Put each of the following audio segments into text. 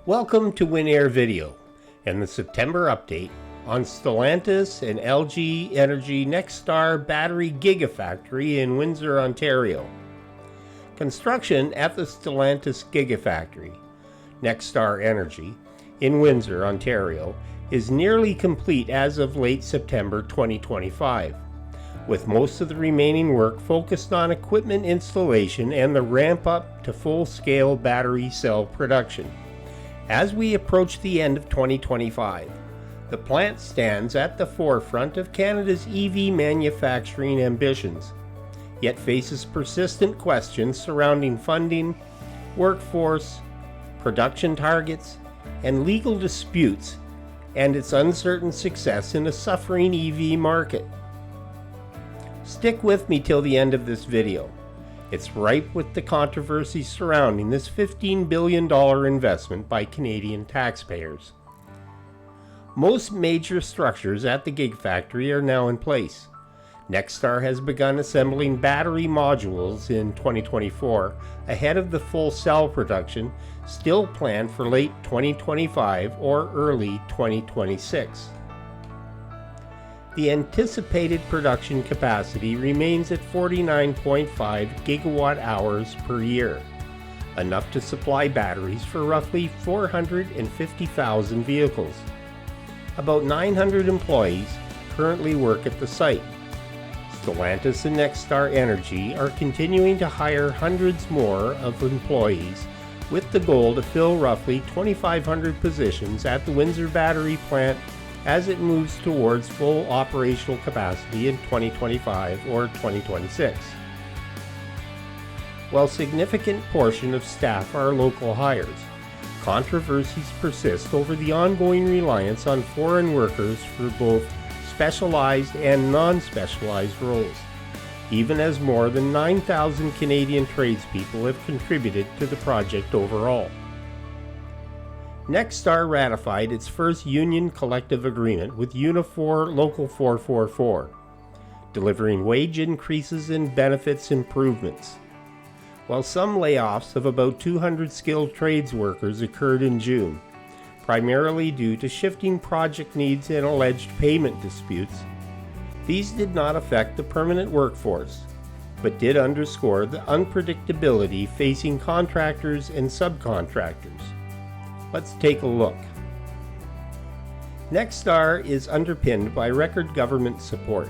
Welcome to WinAirvideo and the September update on Stellantis and LG Energy NextStar battery Gigafactory in Windsor, Ontario. Construction at the Stellantis Gigafactory, NextStar Energy, in Windsor, Ontario, is nearly complete as of late September 2025, with most of the remaining work focused on equipment installation and the ramp up to full-scale battery cell production. As we approach the end of 2025, the plant stands at the forefront of Canada's EV manufacturing ambitions, yet faces persistent questions surrounding funding, workforce, production targets, and legal disputes, and its uncertain success in a suffering EV market. Stick with me till the end of this video. It's ripe with the controversies surrounding this $15 billion investment by Canadian taxpayers. Most major structures at the Gigafactory are now in place. NextStar has begun assembling battery modules in 2024 ahead of the full cell production, still planned for late 2025 or early 2026. The anticipated production capacity remains at 49.5 gigawatt hours per year, enough to supply batteries for roughly 450,000 vehicles. About 900 employees currently work at the site. Stellantis and NextStar Energy are continuing to hire hundreds more of employees with the goal to fill roughly 2,500 positions at the Windsor battery plant as it moves towards full operational capacity in 2025 or 2026. While a significant portion of staff are local hires, controversies persist over the ongoing reliance on foreign workers for both specialized and non-specialized roles, even as more than 9,000 Canadian tradespeople have contributed to the project overall. NextStar ratified its first union collective agreement with Unifor Local 444, delivering wage increases and benefits improvements. While some layoffs of about 200 skilled trades workers occurred in June, primarily due to shifting project needs and alleged payment disputes, these did not affect the permanent workforce, but did underscore the unpredictability facing contractors and subcontractors. Let's take a look. NextStar is underpinned by record government support,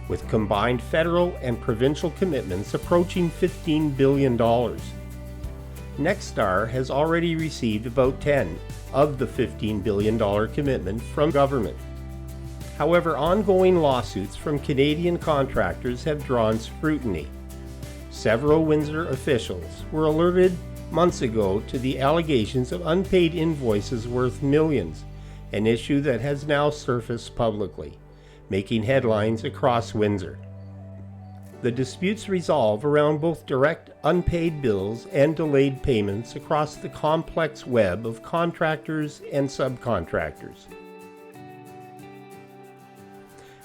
with combined federal and provincial commitments approaching $15 billion. NextStar has already received about 10 of the $15 billion commitment from government. However, ongoing lawsuits from Canadian contractors have drawn scrutiny. Several Windsor officials were alerted months ago to the allegations of unpaid invoices worth millions, an issue that has now surfaced publicly, making headlines across Windsor. The disputes resolve around both direct unpaid bills and delayed payments across the complex web of contractors and subcontractors.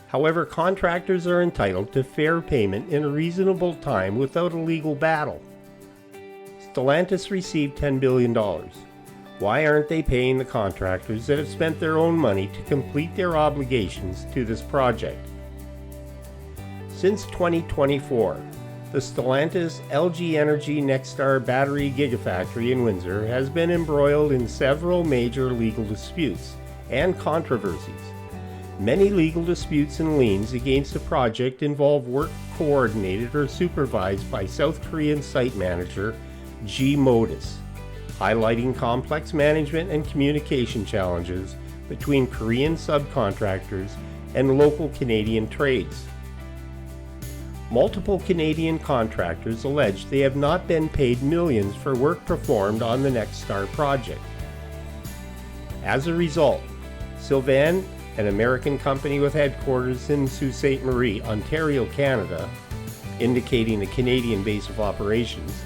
However, contractors are entitled to fair payment in a reasonable time without a legal battle. Stellantis received $10 billion. Why aren't they paying the contractors that have spent their own money to complete their obligations to this project? Since 2024, the Stellantis LG Energy NextStar battery Gigafactory in Windsor has been embroiled in several major legal disputes and controversies. Many legal disputes and liens against the project involve work coordinated or supervised by South Korean site manager G-Modus, highlighting complex management and communication challenges between Korean subcontractors and local Canadian trades. Multiple Canadian contractors allege they have not been paid millions for work performed on the NextStar project. As a result, Sylvan, an American company with headquarters in Sault Ste. Marie, Ontario, Canada, indicating a Canadian base of operations,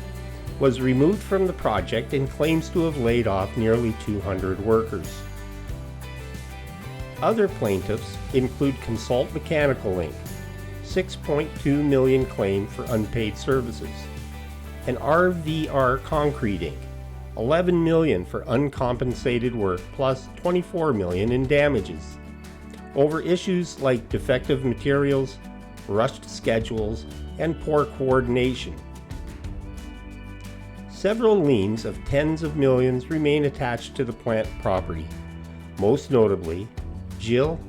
was removed from the project and claims to have laid off nearly 200 workers. Other plaintiffs include Consult Mechanical Inc., $6.2 million claim for unpaid services, and RVR Concrete Inc., $11 million for uncompensated work plus $24 million in damages over issues like defective materials, rushed schedules, and poor coordination. Several liens of tens of millions remain attached to the plant property, most notably GIL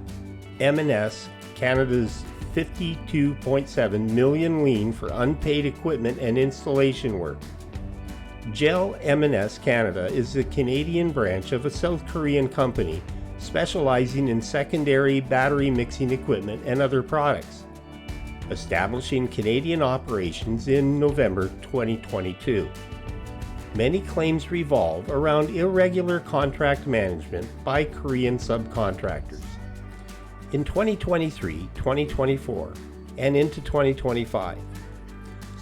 M&S Canada's $52.7 million lien for unpaid equipment and installation work. GIL M&S Canada is the Canadian branch of a South Korean company specializing in secondary battery mixing equipment and other products, establishing Canadian operations in November 2022. Many claims revolve around irregular contract management by Korean subcontractors. In 2023, 2024, and into 2025,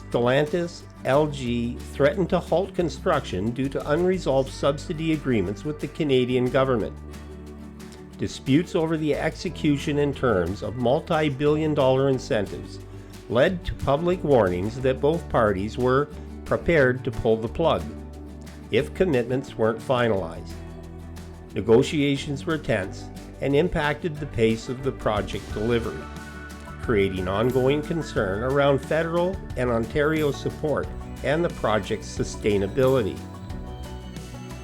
Stellantis, LG threatened to halt construction due to unresolved subsidy agreements with the Canadian government. Disputes over the execution and terms of multi-billion-dollar incentives led to public warnings that both parties were prepared to pull the plug if commitments weren't finalized. Negotiations were tense and impacted the pace of the project delivery, creating ongoing concern around federal and Ontario support and the project's sustainability.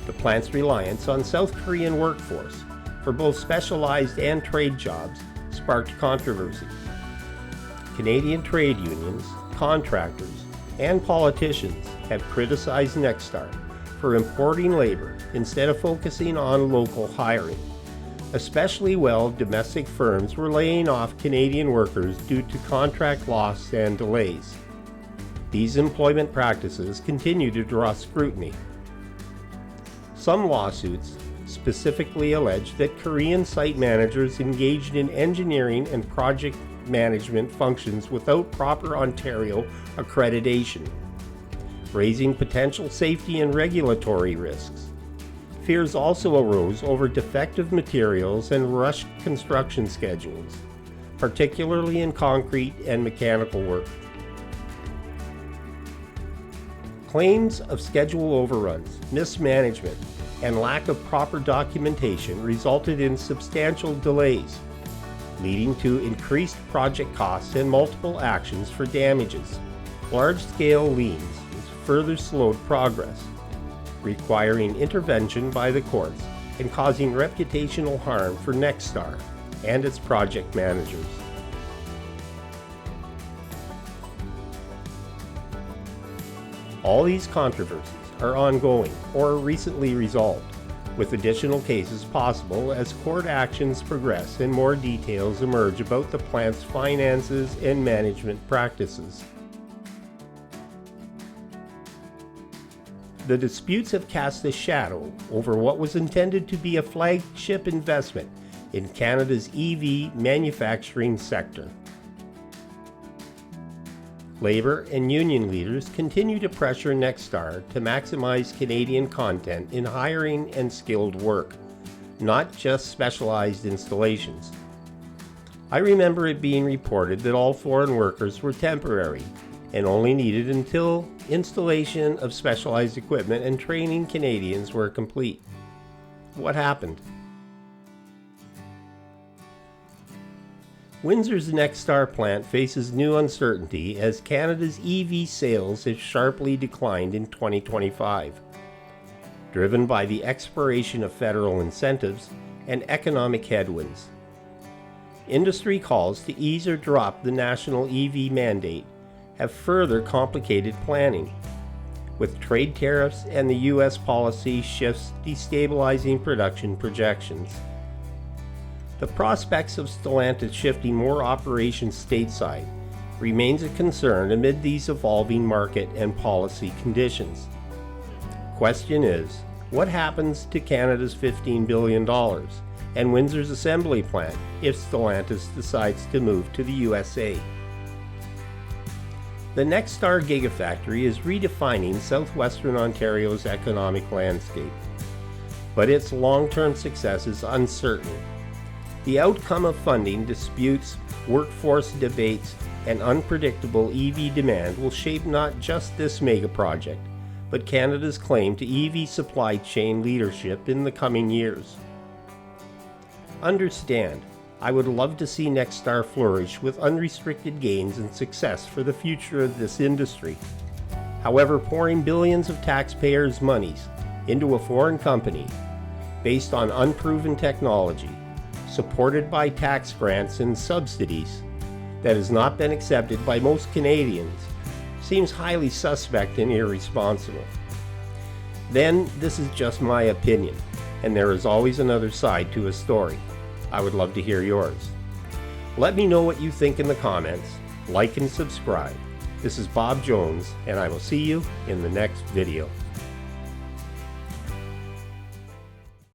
The plant's reliance on South Korean workforce for both specialized and trade jobs sparked controversies. Canadian trade unions, contractors, and politicians have criticized NextStar for importing labor instead of focusing on local hiring, especially while domestic firms were laying off Canadian workers due to contract loss and delays. These employment practices continue to draw scrutiny. Some lawsuits specifically allege that Korean site managers engaged in engineering and project management functions without proper Ontario accreditation, raising potential safety and regulatory risks. Fears also arose over defective materials and rushed construction schedules, particularly in concrete and mechanical work. Claims of schedule overruns, mismanagement, and lack of proper documentation resulted in substantial delays, leading to increased project costs and multiple actions for damages. Large-scale liens further slowed progress, requiring intervention by the courts and causing reputational harm for NextStar and its project managers. All these controversies are ongoing or recently resolved, with additional cases possible as court actions progress and more details emerge about the plant's finances and management practices. The disputes have cast a shadow over what was intended to be a flagship investment in Canada's EV manufacturing sector. Labor and union leaders continue to pressure NextStar to maximize Canadian content in hiring and skilled work, not just specialized installations. I remember it being reported that all foreign workers were temporary and only needed until installation of specialized equipment and training Canadians were complete. What happened? Windsor's NextStar plant faces new uncertainty as Canada's EV sales have sharply declined in 2025, driven by the expiration of federal incentives and economic headwinds. Industry calls to ease or drop the national EV mandate have further complicated planning, with trade tariffs and the U.S. policy shifts destabilizing production projections. The prospects of Stellantis shifting more operations stateside remains a concern amid these evolving market and policy conditions. Question is, what happens to Canada's $15 billion and Windsor's assembly plant if Stellantis decides to move to the USA? The NextStar Gigafactory is redefining southwestern Ontario's economic landscape, but its long-term success is uncertain. The outcome of funding disputes, workforce debates, and unpredictable EV demand will shape not just this mega project, but Canada's claim to EV supply chain leadership in the coming years. Understand, I would love to see NextStar flourish with unrestricted gains and success for the future of this industry. However, pouring billions of taxpayers' monies into a foreign company based on unproven technology, supported by tax grants and subsidies, that has not been accepted by most Canadians, seems highly suspect and irresponsible. Then, this is just my opinion, and there is always another side to a story. I would love to hear yours. Let me know what you think in the comments, like and subscribe. This is Bob Jones, and I will see you in the next video.